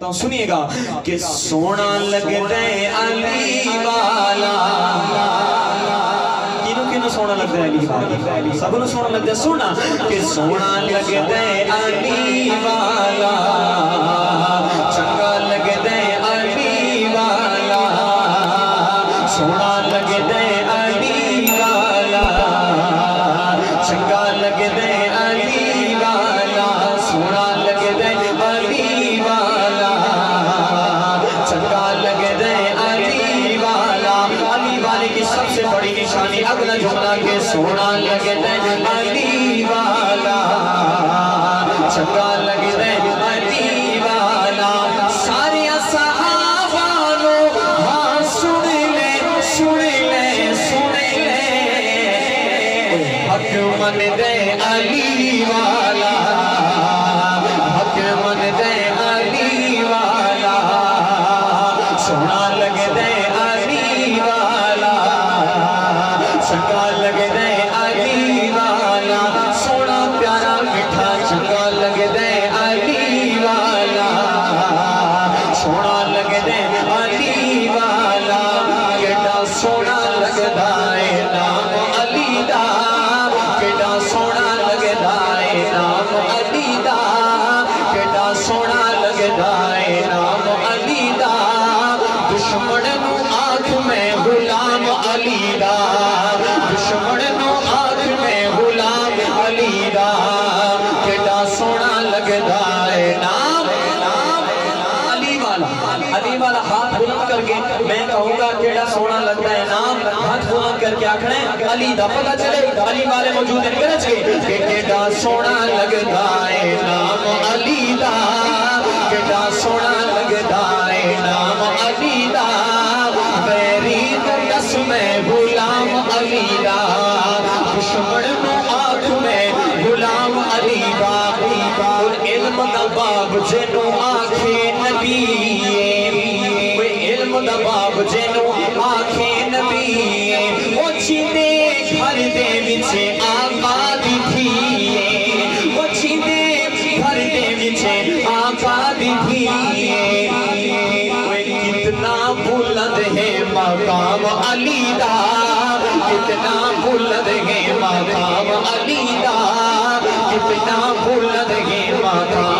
تو سنیے گا کہ سونا لگتا ہے علی والا، کنوں سونا لگتا ہے علی والا، سب نو سونا لگتا ہے، سونا کہ سونا لگتا ہے علی والا، چنگا لگتا ہے علی والا، سونا لگتا ہے علی والا، چنگا لگتا ہے علی والا، سونا لگتا ہے علی والا، چنگا لگتا ہے علی والا۔ علی والے کی سب سے بڑی نشانی اگلا جملہ کہ سونا لگتا ہے علی والا، چنگا لگتا ہے علی والا۔ سارے صحابہ ہاں سن لے سن لے سن لے، حق من دے علی والا، حق من دے علی والا، سونا لگتا ہے علی والا، چنگا لگتا ہے علی والا، سونا پیارا میٹھا چنگا لگتا ہے علی والا، سونا لگتا ہے علی والا، کیڑا سونا لگتا ہے نام علی دا، کیڑا سونا لگتا ہے نام علی دا، کیڑا سونا لگتا ہے نام علی دا، دشمن نو آنکھ میں غلام علی دا، دشمن نو آنکھ میں غلام علی دا، کیڑا سونا لگتا ہے نام علی والا۔ علی والا ہاتھ بلند کر کے میں کہوں گا کیڑا سونا لگتا ہے نام، ہاتھ بلند کر کے آکھنے علی دا، پتہ چلے علی والے موجود ہیں گرج کے کہ کیڑا سونا لگتا ہے نام علی دا، کیڑا سونا لگتا ہے نام علی دا، غیرین دس میں غلام علی دا، دشمن نو آنکھ میں غلام علی دا، اور علم دا باب جنو آنکھیں نبی، علم دا باب جنو آنکھیں نبی، وہ چینے گھر دے وچے آقا دی تھی، وہ چینے گھر دے وچے آقا دی تھی، کتنا بلند ہے مقام علی دا، کتنا بلند ہے مقام علی دا، کتنا بلند ہے مقام